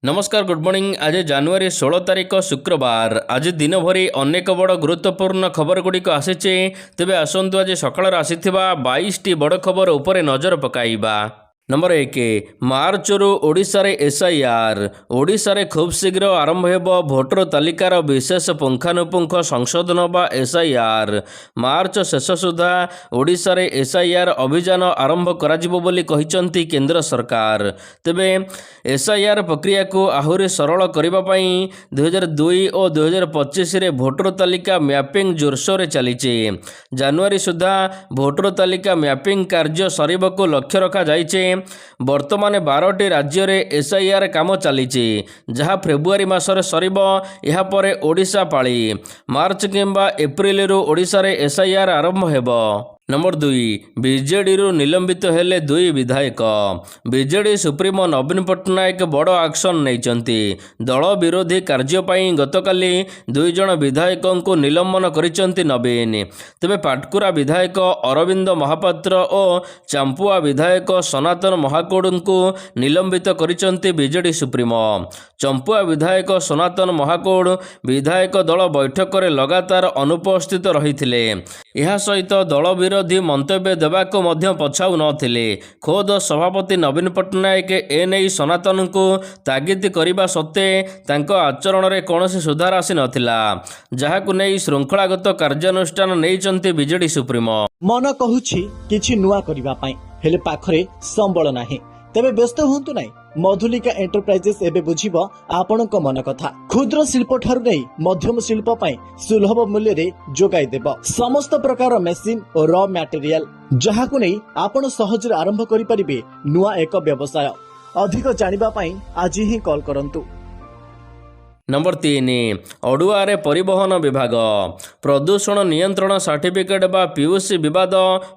नमस्कार good morning. आज जनवरी 16 तारिख शुक्रवार। आज दिन भरी अनेक बड़ गुरुत्वपूर्ण खबर गुड़िक आसीचे। तेबे आसंतु आज सकाळ आसीथिबा 22 टी बड़ खबर उपरे नजर पकाइबा। नंबर 1 मार्च रु ओडिशा रे एसआईआर। ओडिशा रे खूब शीघ्र आरंभ हेबो भोटर तालिकार विशेष पुंखानुपुंख संशोधन बा एसआईआर। मार्च शेष सुधा ओडिशा रे एसआईआर अभियान आरंभ कराजिबो बोली कहिसंती केंद्र सरकार। तेबे एसआईआर प्रक्रिया को आहुरी सरल करबा पई 2002 और 2025 रे भोटर तालिका मैपिंग जोरसोर चलीचे। जनवरी सुधा भोटर तालिका मैपिंग कार्य सरीबको लक्ष्य रखा जाइचे। वर्तमान 12टी राज्य रे एसआईआर काम चलीचे, जहाँ फेब्रुआरी मासरे सरीबो। यहाँ परे ओडिशा पाली मार्च किंबा एप्रिल रु ओडिशा रे एसआईआर आरंभ हेबो। नंबर 2 बीजेडी रु निलंबित हेले 2 विधायक। बीजेडी सुप्रीमो नवीन पट्टनायक बड़ एक्शन नैचंती। दल विरोधी कार्य पई गतकाली 2 जण विधायकों को निलंबन करिसंती नवीन। तेबे पाटकुरा विधायक अरविंद महापात्र और चांपुआ विधायक सनातन महाकोड़ को निलंबित करिसंती बीजेडी सुप्रीमो। चंपुआ विधायक सनातन महाकोड़ विधायक दल बैठक रे लगातार अनुपस्थित रहिथिले। यह सहित दल विरोधी मंतव्य देवाको मध्य पछाउ नथिले। खोद सभापति नवीन पट्टनायक एने सनातन को तागिद करने सत्वे तांको आचरण रे कौनसी सुधार आसी नथिला, जहाकु नै श्रृंखलागत कार्यानुष्ठान नैचंती बीजेडी सुप्रीमो। मन कहूछि किछि नुआ करिबा पई, हेले पाखरे संबल नाही। तेबे व्यस्त हुंतु नाही। मधुलिका एंटरप्राइजेस एबे बुझिबो आपणक मन कथा। क्षुद्र शिल्प ठारू नै मध्यम शिल्प पई सुलभ मूल्य रे जोगाई देबो समस्त प्रकार मेसिन और रॉ मटेरियल, जहाकु नै आपण सहज आरंभ करि परिबे नुआ एक व्यवसाय। अधिक जानिबा पई आज ही कॉल करंतु। नंबर 3 अडुआरे परिवहन विभाग प्रदूषण नियंत्रण सर्टिफिकेट बा पीयूसी विवाद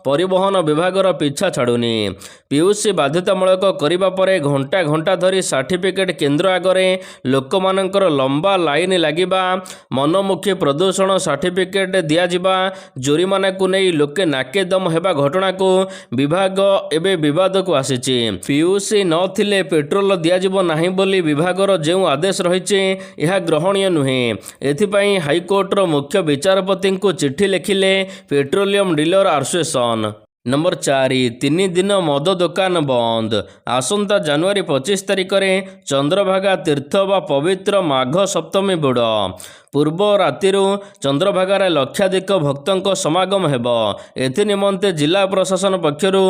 परिवहन विभागर पिछा छाड़ुनी। पीयूसी बाध्यतामूलक करबा परे घंटा घंटा धरी सर्टिफिकेट केंद्र आगरे लोक मानकर लंबा लाइन लागिबा, मनमुखी प्रदूषण सर्टिफिकेट दिया जिबा, जोरिमाना को नहीं लोके नाके दम हेबा घटना को विभाग एबे विवाद को आसीची। पीयूसी न थिले पेट्रोल दिया जिबो नाही बोली विभागर जेउ आदेश रहिचे यह ग्रहणीय नुहे। एथिपाई हाईकोर्टर मुख्य विचारपति को चिठी लिखिले पेट्रोलियम डीलर एसोसिएशन। नंबर 4 3 दिन मद दुकान बंद। आसंता जनवरी 25 तारिख में चंद्रभागा तीर्थ बा पवित्र माघ सप्तमी बुड़ पूर्व रातिरु चंद्रभागार लक्षाधिक भक्तों समागम हेबो। एथि निमंते जिला प्रशासन पक्षरु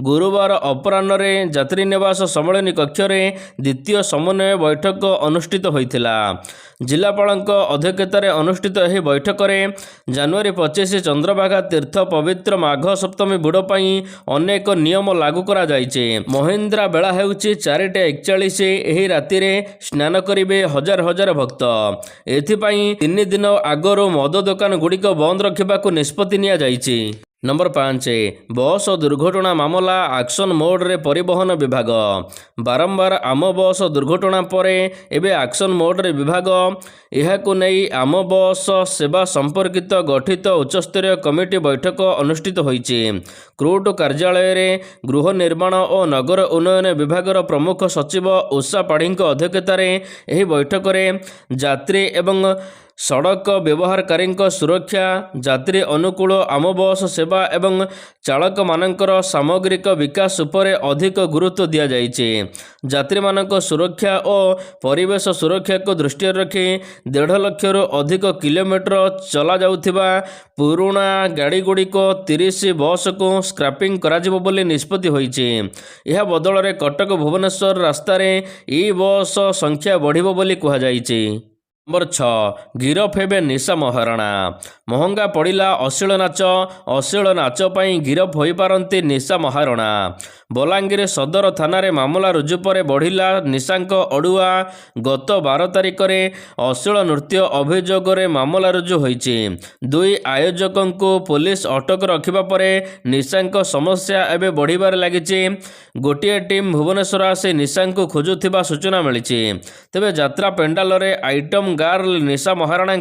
गुरुवार अपराह्न यात्री निवास सम्मेलन कक्ष द्वितीय समन्वय बैठक अनुष्ठित होइथिला। जिलापालक अध्यक्षतार अनुष्ठित यह बैठक में जनवरी 25 चंद्रभागा तीर्थ पवित्र माघ सप्तमी बुड़ पई अनेक नियम लागू करा जाइछे। महेंद्रा बेला हेउछि 4:41। एही राति रे स्नान करिवे हजार हजार भक्त। एथिपाई 3 दिन आगरो मद दुकान गुड़िक बंद रखा निष्पत्ति निया जाइछि। नंबर 5 बस दुर्घटना मामला एक्शन मोड रे परिवहन विभाग। बारंबार आम बस दुर्घटना पर एबे एक्शन मोड रे विभाग यहाकु नहीं आम बस सेवा संपर्कित गठित उच्चस्तरीय कमिटी बैठक अनुष्ठित होइछि। क्रूट कार्यालय रे गृह निर्माण और नगर उन्नयन विभागर प्रमुख सचिव उषा पाढ़ी अध्यक्षतार यह बैठक में यात्री एवं सड़क व्यवहारकारी सुरक्षा, यात्री अनुकूल आम बस सेवा एवं चालक मानकर सामग्रिक विकास उपरे अधिक गुरुत्व दिया जाइछे। यात्री मानक सुरक्षा और परिवेश सुरक्षा को दृष्टि रखी 1.5 लाख अधिक किलोमीटर चला जाउथिबा पुराना गाड़ी गुड़िक 30 बस को स्क्रैपिंग कराजिबो बोली निष्पत्ति होइछे। यह बदल में कटक भुवनेश्वर रास्तार ई बस संख्या बढ़िबो बोली कहा जाइछे। नंबर 6 गिरफ हेबे निशा महाराणा। महंगा पड़िला अश्लील नाच पई गिरफ होई पारंती निशा महाराणा। बलांगीर सदर थाना रे मामला रुजु पर बढ़िला निशांक अडुआ। गत 12 तारिख रे अश्लील नृत्य अभियोग रे मामला रुजु होइछि। 2 आयोजकों को पुलिस अटक रखिबा परे निशांक समस्या एबे बढ़िबार लागिछि। गोटिए टीम भुवनेश्वर आसी निशांक को खोजुथिबा सूचना मिलिछि। तेबे यात्रा पेंडाल रे आइटम गर्ल निशा महाराणा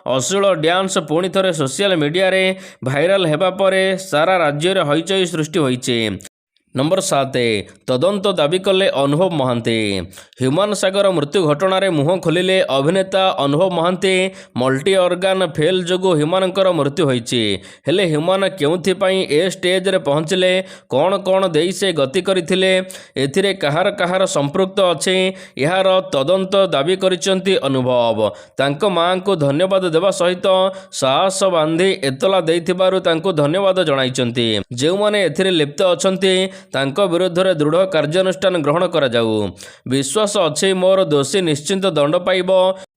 अश्लील डांस पुणी थे सोशल मीडिया रे भाइराल हेबा परे सारा राज्य रे हईचई सृष्टि होइछे। ନମ୍ବର 7 ତଦନ୍ତ ଦାବି କଲେ ଅନୁଭବ ମହାନ୍ତି। ହ୍ୟୁମାନ ସାଗର ମୃତ୍ୟୁ ଘଟଣାରେ ମୁହଁ ଖୋଲିଲେ ଅଭିନେତା Anubhav Mohanty. Multi organ fail ଯୋଗୁଁ ହ୍ୟୁମାନଙ୍କର ମୃତ୍ୟୁ ହୋଇଛି। ହେଲେ ହ୍ୟୁମାନ କେଉଁଥିପାଇଁ ଏ ଷ୍ଟେଜରେ ପହଞ୍ଚିଲେ, କ'ଣ ଦେଇ ସେ ଗତି କରିଥିଲେ, ଏଥିରେ କାହାର କାହାର ସମ୍ପୃକ୍ତ ଅଛି, ଏହାର ତଦନ୍ତ ଦାବି କରିଛନ୍ତି ଅନୁଭବ। ତାଙ୍କ ମାଆଙ୍କୁ ଧନ୍ୟବାଦ ଦେବା ସହିତ ସାହସ ବାନ୍ଧି ଏତଲା ଦେଇଥିବାରୁ ତାଙ୍କୁ ଧନ୍ୟବାଦ ଜଣାଇଛନ୍ତି। ଯେଉଁମାନେ ଏଥିରେ ଲିପ୍ତ ଅଛନ୍ତି ତାଙ୍କ ବିରୁଦ୍ଧରେ ଦୃଢ଼ କାର୍ଯ୍ୟାନୁଷ୍ଠାନ ଗ୍ରହଣ କରାଯାଉ। ବିଶ୍ୱାସ ଅଛି ମୋର ଦୋଷୀ ନିଶ୍ଚିନ୍ତ ଦଣ୍ଡ ପାଇବ।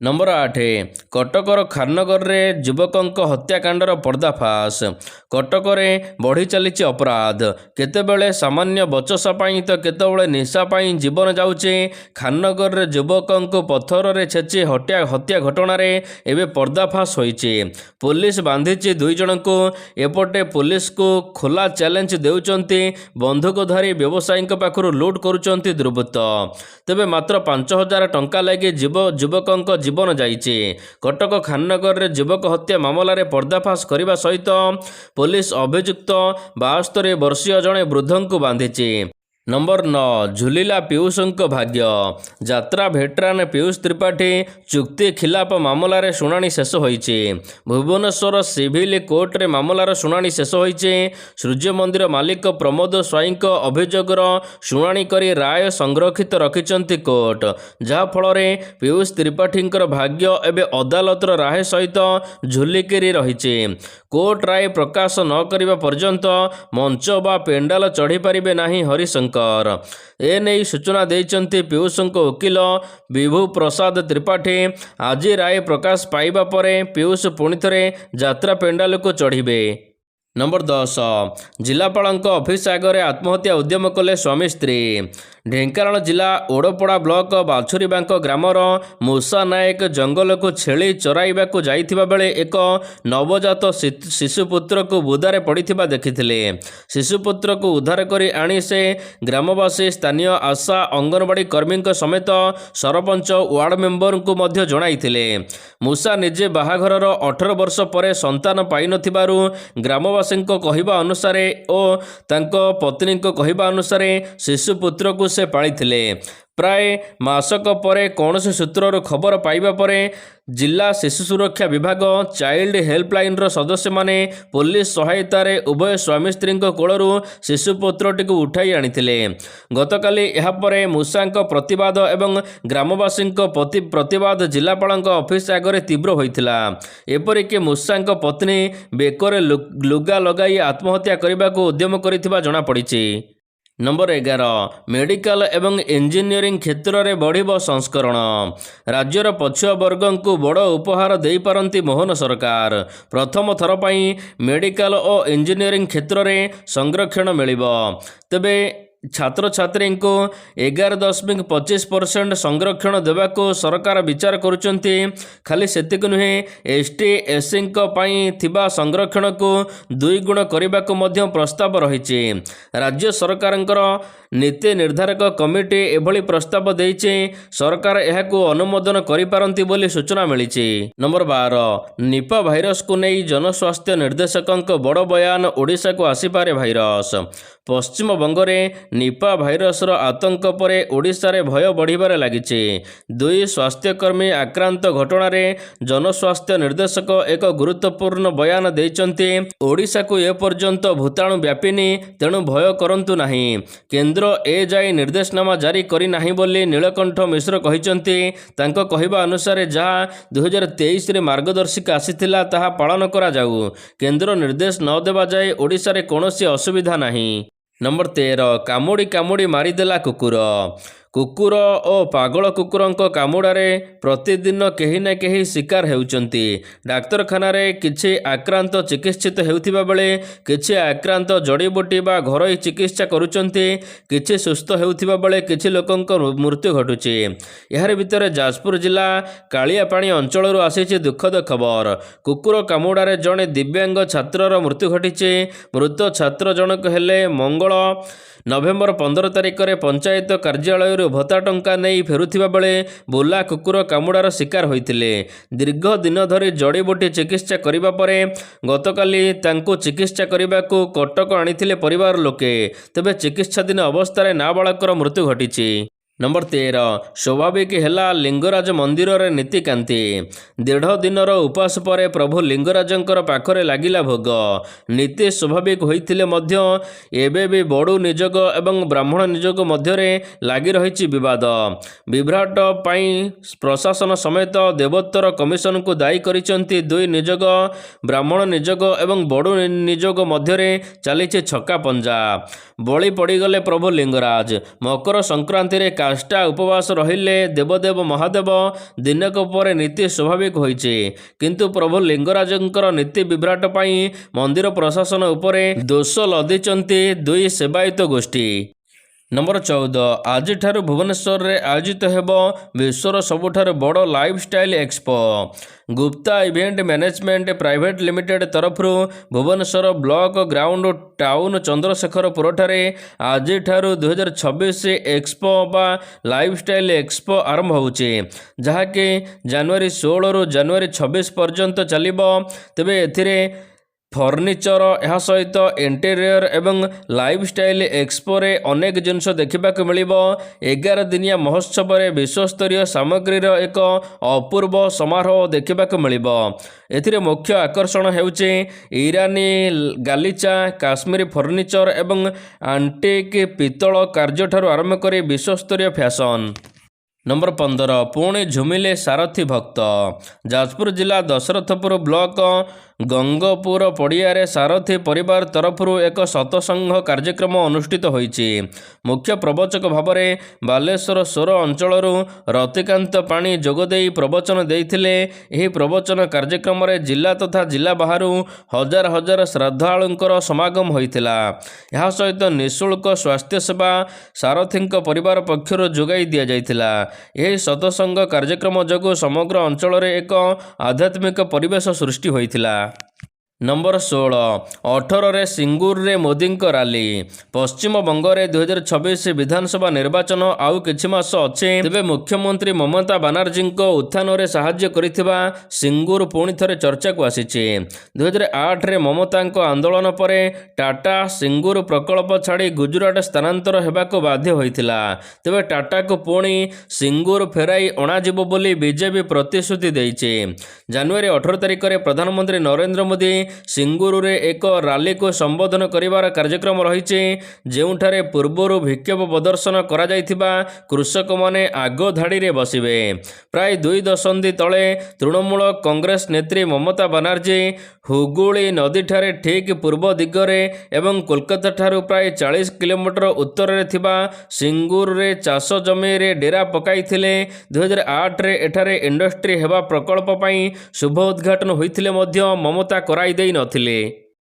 ନମ୍ବର 8 କଟକର ଖାନନଗରରେ ଯୁବକଙ୍କ ହତ୍ୟାକାଣ୍ଡର ପର୍ଦ୍ଦାଫାଶ। କଟକରେ ବଢ଼ି ଚାଲିଛି ଅପରାଧ। କେତେବେଳେ ସାମାନ୍ୟ ବଚସା ପାଇଁ ତ କେତେବେଳେ ନିଶା ପାଇଁ ଜୀବନ ଯାଉଛି। ଖାନନଗରରେ ଯୁବକଙ୍କୁ ପଥରରେ ଛେଚି ହତ୍ୟା ଘଟଣାରେ ଏବେ ପର୍ଦ୍ଦାଫାଶ ହୋଇଛି। ପୋଲିସ ବାନ୍ଧିଛି 2 ଜଣଙ୍କୁ। ଏପଟେ ପୋଲିସକୁ ଖୋଲା ଚ୍ୟାଲେଞ୍ଜ ଦେଉଛନ୍ତି ବନ୍ଧୁକଧାରୀ ବ୍ୟବସାୟୀଙ୍କ ପାଖରୁ ଲୁଟ୍ କରୁଛନ୍ତି ଦୁର୍ବୃତ୍ତ। ତେବେ ମାତ୍ର 5,000 ଟଙ୍କା ଲାଗି ଯୁବକଙ୍କ ଜୀବନ ଯାଇଛି। କଟକ ଖାନନଗରରେ ଯୁବକ ହତ୍ୟା ମାମଲାରେ ପର୍ଦ୍ଦାଫାଶ କରିବା ସହିତ ପୋଲିସ ଅଭିଯୁକ୍ତ 72 ବର୍ଷୀୟ ଜଣେ ବୃଦ୍ଧଙ୍କୁ ବାନ୍ଧିଛି। ନମ୍ବର 9 ଝୁଲିଲା ପିୟୁଷଙ୍କ ଭାଗ୍ୟ। ଯାତ୍ରା ଭେଟରାନ ପିୟୁଷ ତ୍ରିପାଠୀ ଚୁକ୍ତି ଖିଲାପ ମାମଲାରେ ଶୁଣାଣି ଶେଷ ହୋଇଛି। ଭୁବନେଶ୍ୱର ସିଭିଲ କୋର୍ଟରେ ମାମଲାର ଶୁଣାଣି ଶେଷ ହୋଇଛି। ସୂର୍ଯ୍ୟ ମନ୍ଦିର ମାଲିକ ପ୍ରମୋଦ ସ୍ୱାଇଁଙ୍କ ଅଭିଯୋଗର ଶୁଣାଣି କରି ରାୟ ସଂରକ୍ଷିତ ରଖିଛନ୍ତି କୋର୍ଟ। ଯାହାଫଳରେ ପିୟୁଷ ତ୍ରିପାଠୀଙ୍କର ଭାଗ୍ୟ ଏବେ ଅଦାଲତର ରାୟ ସହିତ ଝୁଲିକିରି ରହିଛି। କୋର୍ଟ ରାୟ ପ୍ରକାଶ ନ କରିବା ପର୍ଯ୍ୟନ୍ତ ମଞ୍ଚ ବା ପେଣ୍ଡାଲ ଚଢ଼ିପାରିବେ ନାହିଁ ହରିଶଙ୍କର। ଏନେଇ ସୂଚନା ଦେଇଛନ୍ତି ପିୟୁଷଙ୍କ ଓକିଲ ବିଭୁ ପ୍ରସାଦ ତ୍ରିପାଠୀ। ଆଜି ରାୟ ପ୍ରକାଶ ପାଇବା ପରେ ପିୟୁଷ ପୁଣିଥରେ ଯାତ୍ରା ପେଣ୍ଡାଲକୁ ଚଢ଼ିବେ। ନମ୍ବର 10 ଜିଲ୍ଲାପାଳଙ୍କ ଅଫିସ ଆଗରେ ଆତ୍ମହତ୍ୟା ଉଦ୍ୟମ କଲେ ସ୍ୱାମୀ ସ୍ତ୍ରୀ। ଢେଙ୍କାନାଳ ଜିଲ୍ଲା ଓଡ଼ପଡ଼ା ବ୍ଲକ ବାଛୁରୀବାଙ୍କ ଗ୍ରାମର ମୂଷା ନାୟକ ଜଙ୍ଗଲକୁ ଛେଳି ଚରାଇବାକୁ ଯାଇଥିବା ବେଳେ ଏକ ନବଜାତ ଶିଶୁପୁତ୍ରକୁ ବୁଦାରେ ପଡ଼ିଥିବା ଦେଖିଥିଲେ। ଶିଶୁପୁତ୍ରକୁ ଉଦ୍ଧାର କରି ଆଣି ସେ ଗ୍ରାମବାସୀ, ସ୍ଥାନୀୟ ଆଶା, ଅଙ୍ଗନବାଡ଼ି କର୍ମୀଙ୍କ ସମେତ ସରପଞ୍ଚ, ୱାର୍ଡ ମେମ୍ବରଙ୍କୁ ମଧ୍ୟ ଜଣାଇଥିଲେ। ମୂଷା ନିଜେ ବାହାଘରର 18 ବର୍ଷ ପରେ ସନ୍ତାନ ପାଇନଥିବାରୁ ଗ୍ରାମବାସୀଙ୍କ କହିବା ଅନୁସାରେ ଓ ତାଙ୍କ ପତ୍ନୀଙ୍କ କହିବା ଅନୁସାରେ ଶିଶୁପୁତ୍ରକୁ ସେ ପାଳିଥିଲେ। ପ୍ରାୟ ମାସକ ପରେ କୌଣସି ସୂତ୍ରରୁ ଖବର ପାଇବା ପରେ ଜିଲ୍ଲା ଶିଶୁ ସୁରକ୍ଷା ବିଭାଗ, ଚାଇଲ୍ଡ ହେଲ୍ପଲାଇନ୍ର ସଦସ୍ୟମାନେ ପୋଲିସ ସହାୟତାରେ ଉଭୟ ସ୍ୱାମୀ ସ୍ତ୍ରୀଙ୍କ କୋଳରୁ ଶିଶୁପୁତ୍ରଟିକୁ ଉଠାଇ ଆଣିଥିଲେ। ଗତକାଲି ଏହାପରେ ମୂଷାଙ୍କ ପ୍ରତିବାଦ ଏବଂ ଗ୍ରାମବାସୀଙ୍କ ପ୍ରତିବାଦ ଜିଲ୍ଲାପାଳଙ୍କ ଅଫିସ ଆଗରେ ତୀବ୍ର ହୋଇଥିଲା। ଏପରିକି ମୂଷାଙ୍କ ପତ୍ନୀ ବେକରେ ଲୁଗା ଲଗାଇ ଆତ୍ମହତ୍ୟା କରିବାକୁ ଉଦ୍ୟମ କରିଥିବା ଜଣାପଡ଼ିଛି। ନମ୍ବର 11 ମେଡିକାଲ ଏବଂ ଇଞ୍ଜିନିୟରିଂ କ୍ଷେତ୍ରରେ ବଢ଼ିବ ସଂସ୍କରଣ। ରାଜ୍ୟର ପଛୁଆ ବର୍ଗଙ୍କୁ ବଡ଼ ଉପହାର ଦେଇପାରନ୍ତି ମୋହନ ସରକାର। ପ୍ରଥମ ଥର ପାଇଁ ମେଡିକାଲ ଓ ଇଞ୍ଜିନିୟରିଂ କ୍ଷେତ୍ରରେ ସଂରକ୍ଷଣ ମିଳିବ। ତେବେ ଛାତ୍ରଛାତ୍ରୀଙ୍କୁ 11.25% ସଂରକ୍ଷଣ ଦେବାକୁ ସରକାର ବିଚାର କରୁଛନ୍ତି। ଖାଲି ସେତିକି ନୁହେଁ, ST SCଙ୍କ ପାଇଁ ଥିବା ସଂରକ୍ଷଣକୁ 2 ଗୁଣ କରିବାକୁ ମଧ୍ୟ ପ୍ରସ୍ତାବ ରହିଛି। ରାଜ୍ୟ ସରକାରଙ୍କର ନୀତି ନିର୍ଦ୍ଧାରକ କମିଟି ଏଭଳି ପ୍ରସ୍ତାବ ଦେଇଛି। ସରକାର ଏହାକୁ ଅନୁମୋଦନ କରିପାରନ୍ତି ବୋଲି ସୂଚନା ମିଳିଛି। ନମ୍ବର 12 ନିପା ଭାଇରସକୁ ନେଇ ଜନସ୍ୱାସ୍ଥ୍ୟ ନିର୍ଦ୍ଦେଶକଙ୍କ ବଡ଼ ବୟାନ। ଓଡ଼ିଶାକୁ ଆସିପାରେ ଭାଇରସ। ପଶ୍ଚିମବଙ୍ଗରେ ନିପା ଭାଇରସର ଆତଙ୍କ ପରେ ଓଡ଼ିଶାରେ ଭୟ ବଢ଼ିବାରେ ଲାଗିଛି। 2 ସ୍ୱାସ୍ଥ୍ୟକର୍ମୀ ଆକ୍ରାନ୍ତ ଘଟଣାରେ ଜନସ୍ୱାସ୍ଥ୍ୟ ନିର୍ଦ୍ଦେଶକ ଏକ ଗୁରୁତ୍ୱପୂର୍ଣ୍ଣ ବୟାନ ଦେଇଛନ୍ତି। ଓଡ଼ିଶାକୁ ଏପର୍ଯ୍ୟନ୍ତ ଭୂତାଣୁ ବ୍ୟାପିନି, ତେଣୁ ଭୟ କରନ୍ତୁ ନାହିଁ। କେନ୍ଦ୍ର ଏଯାଏ ନିର୍ଦ୍ଦେଶନାମା ଜାରି କରିନାହିଁ ବୋଲି ନୀଳକଣ୍ଠ ମିଶ୍ର କହିଛନ୍ତି। ତାଙ୍କ କହିବା ଅନୁସାରେ ଯାହା 2023ରେ ମାର୍ଗଦର୍ଶିକା ଆସିଥିଲା ତାହା ପାଳନ କରାଯାଉ। କେନ୍ଦ୍ର ନିର୍ଦ୍ଦେଶ ନ ଦେବା ଯାଏ ଓଡ଼ିଶାରେ କୌଣସି ଅସୁବିଧା ନାହିଁ। ନମ୍ବର 13 କାମୁଡ଼ି ମାରିଦେଲା କୁକୁର। କୁକୁର ଓ ପାଗଳ କୁକୁରଙ୍କ କାମୁଡ଼ାରେ ପ୍ରତିଦିନ କେହି ନା କେହି ଶିକାର ହେଉଛନ୍ତି। ଡାକ୍ତରଖାନାରେ କିଛି ଆକ୍ରାନ୍ତ ଚିକିତ୍ସିତ ହେଉଥିବା ବେଳେ କିଛି ଆକ୍ରାନ୍ତ ଜଡ଼ିବୁଟି ବା ଘରୋଇ ଚିକିତ୍ସା କରୁଛନ୍ତି। କିଛି ସୁସ୍ଥ ହେଉଥିବା ବେଳେ କିଛି ଲୋକଙ୍କ ମୃତ୍ୟୁ ଘଟୁଛି। ଏହାରି ଭିତରେ ଯାଜପୁର ଜିଲ୍ଲା କାଳିଆପାଣି ଅଞ୍ଚଳରୁ ଆସିଛି ଦୁଃଖଦ ଖବର। କୁକୁର କାମୁଡ଼ାରେ ଜଣେ ଦିବ୍ୟାଙ୍ଗ ଛାତ୍ରର ମୃତ୍ୟୁ ଘଟିଛି। ମୃତ ଛାତ୍ର ଜଣକ ହେଲେ ମଙ୍ଗଳ। ନଭେମ୍ବର 15 ତାରିଖରେ ପଞ୍ଚାୟତ କାର୍ଯ୍ୟାଳୟରୁ ଚାକିରିରୁ ଭତ୍ତା ଟଙ୍କା ନେଇ ଫେରୁଥିବା ବେଳେ ବୁଲା କୁକୁର କାମୁଡ଼ାର ଶିକାର ହୋଇଥିଲେ। ଦୀର୍ଘ ଦିନ ଧରି ଜଡ଼ିବୁଟି ଚିକିତ୍ସା କରିବା ପରେ ଗତକାଲି ତାଙ୍କୁ ଚିକିତ୍ସା କରିବାକୁ କଟକ ଆଣିଥିଲେ ପରିବାର ଲୋକେ। ତେବେ ଚିକିତ୍ସାଧୀନ ଅବସ୍ଥାରେ ନାବାଳକର ମୃତ୍ୟୁ ଘଟିଛି। ନମ୍ବର 13 ସ୍ୱାଭାବିକ ହେଲା ଲିଙ୍ଗରାଜ ମନ୍ଦିରରେ ନୀତିକାନ୍ତି। ଦେଢ଼ ଦିନର ଉପାସ ପରେ ପ୍ରଭୁ ଲିଙ୍ଗରାଜଙ୍କର ପାଖରେ ଲାଗିଲା ଭୋଗ। ନୀତି ସ୍ୱାଭାବିକ ହୋଇଥିଲେ ମଧ୍ୟ ଏବେ ବି ବଡ଼ୁ ନିଯୋଗ ଏବଂ ବ୍ରାହ୍ମଣ ନିଯୋଗ ମଧ୍ୟରେ ଲାଗି ରହିଛି ବିବାଦ। ବିଭ୍ରାଟ ପାଇଁ ପ୍ରଶାସନ ସମେତ ଦେବୋତ୍ତର କମିଶନକୁ ଦାୟୀ କରିଛନ୍ତି ଦୁଇ ନିଯୋଗ। ବ୍ରାହ୍ମଣ ନିଯୋଗ ଏବଂ ବଡ଼ୁ ନିଯୋଗ ମଧ୍ୟରେ ଚାଲିଛି ଛକା ପଞ୍ଝା। ବଳି ପଡ଼ିଗଲେ ପ୍ରଭୁ ଲିଙ୍ଗରାଜ। ମକର ସଂକ୍ରାନ୍ତିରେ କାଷ୍ଠା ଉପବାସ ରହିଲେ ଦେବଦେବ ମହାଦେବ। ଦିନକ ପରେ ନୀତି ସ୍ୱାଭାବିକ ହୋଇଛି, କିନ୍ତୁ ପ୍ରଭୁ ଲିଙ୍ଗରାଜଙ୍କର ନୀତି ବିଭ୍ରାଟ ପାଇଁ ମନ୍ଦିର ପ୍ରଶାସନ ଉପରେ ଦୋଷ ଲଦିଛନ୍ତି ଦୁଇ ସେବାୟତ ଗୋଷ୍ଠୀ। ନମ୍ବର 14 ଆଜିଠାରୁ ଭୁବନେଶ୍ୱରରେ ଆୟୋଜିତ ହେବ ବିଶ୍ୱର ସବୁଠାରୁ ବଡ଼ lifestyle expo. Gupta event management private limited ତରଫରୁ ଭୁବନେଶ୍ୱର ବ୍ଲକ ଗ୍ରାଉଣ୍ଡ ଟାଉନ ଚନ୍ଦ୍ରଶେଖରପୁରଠାରେ ଆଜିଠାରୁ 2026 ଏକ୍ସପୋ ବା ଲାଇଫଷ୍ଟାଇଲ ଏକ୍ସପୋ ଆରମ୍ଭ ହେଉଛି, ଯାହାକି ଜାନୁଆରୀ 16ରୁ ଜାନୁଆରୀ 26 ପର୍ଯ୍ୟନ୍ତ ଚାଲିବ। ତେବେ ଏଥିରେ ଫର୍ଣ୍ଣିଚର, ଏହା ସହିତ ଇଣ୍ଟେରିୟର ଏବଂ ଲାଇଫଷ୍ଟାଇଲ ଏକ୍ସପୋରେ ଅନେକ ଜିନିଷ ଦେଖିବାକୁ ମିଳିବ। 11 ଦିନିଆ ମହୋତ୍ସବରେ ବିଶ୍ୱସ୍ତରୀୟ ସାମଗ୍ରୀର ଏକ ଅପୂର୍ବ ସମାରୋହ ଦେଖିବାକୁ ମିଳିବ। ଏଥିରେ ମୁଖ୍ୟ ଆକର୍ଷଣ ହେଉଛି ଇରାନୀ ଗାଲିଚା, କାଶ୍ମୀରୀ ଫର୍ଣ୍ଣିଚର ଏବଂ ଆଣ୍ଟିକ୍ ପିତ୍ତଳ କାର୍ଯ୍ୟଠାରୁ ଆରମ୍ଭ କରି ବିଶ୍ୱସ୍ତରୀୟ ଫ୍ୟାସନ। ନମ୍ବର 15 ପୁଣି ଝୁମିଲେ ସାରଥୀ ଭକ୍ତ। ଯାଜପୁର ଜିଲ୍ଲା ଦଶରଥପୁର ବ୍ଲକ ଗଙ୍ଗପୁର ପଡ଼ିଆରେ ସାରଥୀ ପରିବାର ତରଫରୁ ଏକ ସତସଙ୍ଗ କାର୍ଯ୍ୟକ୍ରମ ଅନୁଷ୍ଠିତ ହୋଇଛି। ମୁଖ୍ୟ ପ୍ରବଚକ ଭାବରେ ବାଲେଶ୍ୱର ସୋର ଅଞ୍ଚଳରୁ ରତିକାନ୍ତ ପାଣି ଯୋଗଦେଇ ପ୍ରବଚନ ଦେଇଥିଲେ। ଏହି ପ୍ରବଚନ କାର୍ଯ୍ୟକ୍ରମରେ ଜିଲ୍ଲା ତଥା ଜିଲ୍ଲା ବାହାରୁ ହଜାର ହଜାର ଶ୍ରଦ୍ଧାଳୁଙ୍କର ସମାଗମ ହୋଇଥିଲା। ଏହା ସହିତ ନିଃଶୁଳ୍କ ସ୍ୱାସ୍ଥ୍ୟ ସେବା ସାରଥୀଙ୍କ ପରିବାର ପକ୍ଷରୁ ଯୋଗାଇ ଦିଆଯାଇଥିଲା। ଏହି ସତସଙ୍ଗ କାର୍ଯ୍ୟକ୍ରମ ଯୋଗୁଁ ସମଗ୍ର ଅଞ୍ଚଳରେ ଏକ ଆଧ୍ୟାତ୍ମିକ ପରିବେଶ ସୃଷ୍ଟି ହୋଇଥିଲା। ନମ୍ବର 16 18ରେ ସିଙ୍ଗୁରରେ ମୋଦିଙ୍କ ରାଲି। ପଶ୍ଚିମବଙ୍ଗରେ 2026 ବିଧାନସଭା ନିର୍ବାଚନ ଆଉ କିଛି ମାସ ଅଛି। ତେବେ ମୁଖ୍ୟମନ୍ତ୍ରୀ ମମତା ବାନାର୍ଜୀଙ୍କ ଉତ୍ଥାନରେ ସାହାଯ୍ୟ କରିଥିବା ସିଙ୍ଗୁର ପୁଣି ଥରେ ଚର୍ଚ୍ଚାକୁ ଆସିଛି। 2008ରେ ମମତାଙ୍କ ଆନ୍ଦୋଳନ ପରେ ଟାଟା ସିଙ୍ଗୁର ପ୍ରକଳ୍ପ ଛାଡ଼ି ଗୁଜରାଟ ସ୍ଥାନାନ୍ତର ହେବାକୁ ବାଧ୍ୟ ହୋଇଥିଲା। ତେବେ ଟାଟାକୁ ପୁଣି ସିଙ୍ଗୁର ଫେରାଇ ଅଣାଯିବ ବୋଲି ବିଜେପି ପ୍ରତିଶ୍ରୁତି ଦେଇଛି। ଜାନୁଆରୀ 18 ତାରିଖରେ ପ୍ରଧାନମନ୍ତ୍ରୀ ନରେନ୍ଦ୍ର ମୋଦି ସିଙ୍ଗୁରରେ ଏକ ରାଲିକୁ ସମ୍ବୋଧନ କରିବାର କାର୍ଯ୍ୟକ୍ରମ ରହିଛି, ଯେଉଁଠାରେ ପୂର୍ବରୁ ବିକ୍ଷୋଭ ପ୍ରଦର୍ଶନ କରାଯାଇଥିବା କୃଷକମାନେ ଆଗ ଧାଡ଼ିରେ ବସିବେ। ପ୍ରାୟ 2 ଦଶନ୍ଧି ତଳେ ତୃଣମୂଳ କଂଗ୍ରେସ ନେତ୍ରୀ ମମତା ବାନାର୍ଜୀ ହୁଗୁଳି ନଦୀଠାରେ ଠିକ୍ ପୂର୍ବ ଦିଗରେ ଏବଂ କୋଲକାତାଠାରୁ ପ୍ରାୟ 40 କିଲୋମିଟର ଉତ୍ତରରେ ଥିବା ସିଙ୍ଗୁରରେ ଚାଷ ଜମିରେ ଡେରା ପକାଇଥିଲେ। 2008ରେ ଏଠାରେ ଇଣ୍ଡଷ୍ଟ୍ରି ହେବା ପ୍ରକଳ୍ପ ପାଇଁ ଶୁଭ ଉଦ୍ଘାଟନ ହୋଇଥିଲେ ମଧ୍ୟ ମମତା କରାଇ ଦେଇ ନଥିଲେ।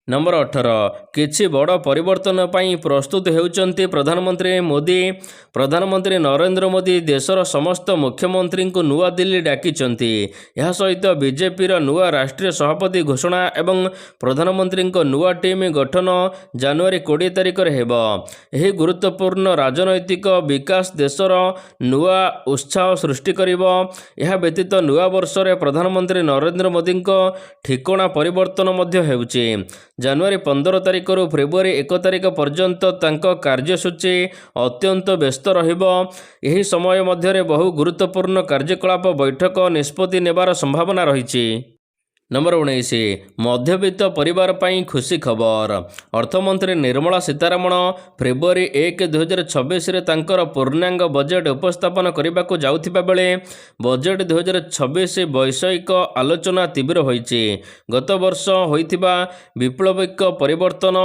ନମ୍ବର 18 କିଛି ବଡ଼ ପରିବର୍ତ୍ତନ ପାଇଁ ପ୍ରସ୍ତୁତ ହେଉଛନ୍ତି ପ୍ରଧାନମନ୍ତ୍ରୀ ମୋଦି। ପ୍ରଧାନମନ୍ତ୍ରୀ ନରେନ୍ଦ୍ର ମୋଦି ଦେଶର ସମସ୍ତ ମୁଖ୍ୟମନ୍ତ୍ରୀଙ୍କୁ ନୂଆଦିଲ୍ଲୀ ଡାକିଛନ୍ତି। ଏହା ସହିତ ବିଜେପିର ନୂଆ ରାଷ୍ଟ୍ରୀୟ ସଭାପତି ଘୋଷଣା ଏବଂ ପ୍ରଧାନମନ୍ତ୍ରୀଙ୍କ ନୂଆ ଟିମ୍ ଗଠନ ଜାନୁଆରୀ 20 ତାରିଖରେ ହେବ। ଏହି ଗୁରୁତ୍ୱପୂର୍ଣ୍ଣ ରାଜନୈତିକ ବିକାଶ ଦେଶର ନୂଆ ଉତ୍ସାହ ସୃଷ୍ଟି କରିବ। ଏହା ବ୍ୟତୀତ ନୂଆ ବର୍ଷରେ ପ୍ରଧାନମନ୍ତ୍ରୀ ନରେନ୍ଦ୍ର ମୋଦିଙ୍କ ଠିକଣା ପରିବର୍ତ୍ତନ ମଧ୍ୟ ହେଉଛି। ଜାନୁଆରୀ 15 ତାରିଖରୁ ଫେବୃଆରୀ 1 ତାରିଖ ପର୍ଯ୍ୟନ୍ତ ତାଙ୍କ କାର୍ଯ୍ୟସୂଚୀ ଅତ୍ୟନ୍ତ ବ୍ୟସ୍ତ ରହିବ। ଏହି ସମୟ ମଧ୍ୟରେ ବହୁ ଗୁରୁତ୍ୱପୂର୍ଣ୍ଣ କାର୍ଯ୍ୟକଳାପ, ବୈଠକ, ନିଷ୍ପତ୍ତି ନେବାର ସମ୍ଭାବନା ରହିଛି। ନମ୍ବର 19 ମଧ୍ୟବିତ୍ତ ପରିବାର ପାଇଁ ଖୁସି ଖବର। ଅର୍ଥମନ୍ତ୍ରୀ ନିର୍ମଳା ସୀତାରମଣ ଫେବୃଆରୀ 1, 2026ରେ ତାଙ୍କର ପୂର୍ଣ୍ଣାଙ୍ଗ ବଜେଟ୍ ଉପସ୍ଥାପନ କରିବାକୁ ଯାଉଥିବା ବେଳେ ବଜେଟ୍ 2026 ବୈଷୟିକ ଆଲୋଚନା ତୀବ୍ର ହୋଇଛି। ଗତ ବର୍ଷ ହୋଇଥିବା ବିପ୍ଳବିକ ପରିବର୍ତ୍ତନ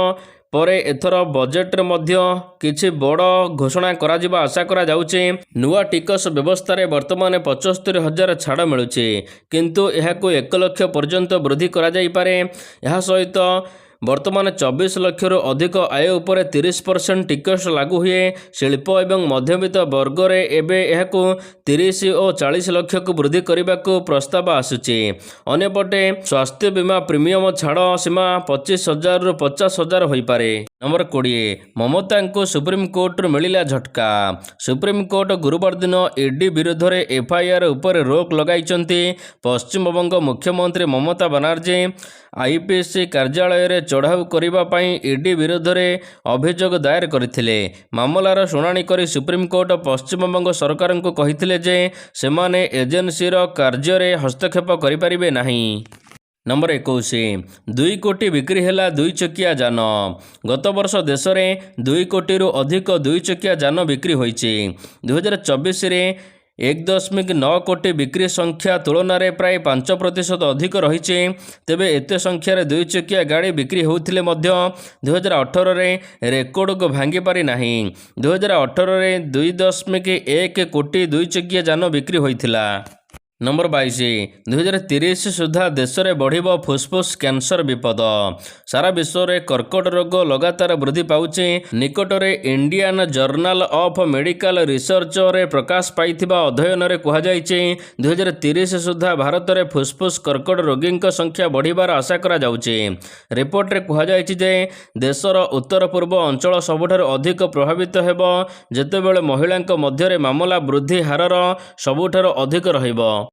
ପରେ ଏଥର ବଜେଟ୍ରେ ମଧ୍ୟ କିଛି ବଡ଼ ଘୋଷଣା କରାଯିବା ଆଶା କରାଯାଉଛି। ନୂଆ ଟିକସ ବ୍ୟବସ୍ଥାରେ ବର୍ତ୍ତମାନ 75,000 ଛାଡ଼ ମିଳୁଛି, କିନ୍ତୁ ଏହାକୁ 1 ଲକ୍ଷ ପର୍ଯ୍ୟନ୍ତ ବୃଦ୍ଧି କରାଯାଇପାରେ। ଏହା ସହିତ ବର୍ତ୍ତମାନ 24 ଲକ୍ଷରୁ ଅଧିକ ଆୟ ଉପରେ 30% ଟିକସ ଲାଗୁ ହୁଏ। ଶିଳ୍ପ ଏବଂ ମଧ୍ୟବିତ୍ତ ବର୍ଗରେ ଏବେ ଏହାକୁ 30 ଓ 40 ଲକ୍ଷକୁ ବୃଦ୍ଧି କରିବାକୁ ପ୍ରସ୍ତାବ ଆସୁଛି। ଅନ୍ୟପଟେ ସ୍ୱାସ୍ଥ୍ୟ ବୀମା ପ୍ରିମିୟମ ଛାଡ଼ ସୀମା 25,000ରୁ 50,000 ହୋଇପାରେ। नंबर 20 ममताଙ୍କୁ सुप्रीमकोर्टରୁ ମିଳିଲା ଝଟକା। सुप्रीमकोर्ट गुरुवार दिन ईडी विरोध में एफआईआर उपर रोक लगाइछन्ति। पश्चिमबंग मुख्यमंत्री ममता बनर्जी आईपीसी कार्यालय रे चढ़ाऊ करिबा पई ईडी विरोध में अभियोग दायर करथिले। मामलार शुणाणी करी सुप्रीमकोर्ट पश्चिमबंग सरकार को कहिथिले जे सेमाने एजेंसीर कार्य रे हस्तक्षेप करिपारिबे नाही। नंबर 21 2 कोटी बिक्री हेला 2 चकिया जान। गत वर्ष देश में 2 कोटी अधिक 2 चकिया जान बिक्री होईछि। 2024 रे 1.9 कोटी बिक्री संख्या तुलन में प्राय 5% अधिक रही। तेबे एते संख्यार 2 चकिया गाड़ी बिक्री होउथिले मध्य 2018 रे रेकर्ड को भांगी पारि नाही। 2018 रे 2.1 कोटी 2 चकिया जान बिक्री होइथिला। नंबर 22 2030 सुधा देश में बढ़िब फुसफुस कैंसर विपद। सारा विश्व में कर्कट रोग लगातार वृद्धि पाउछि। निकटरे Indian journal of medical research रे प्रकाश पाइथिबा अध्ययन रे कहा जायछि 2030 सुधा भारत में फुसफुस कर्कट रोगी संख्या बढ़िबार आशा करा जाउछि। रिपोर्ट रे कहा जायछि जे देशर उत्तर पूर्व अंचल सबुठारु अधिक प्रभावित हेबो, जेतेबेले महिलांक मध्यरे मामला वृद्धि हारर सबुठारु अधिक रहिबो।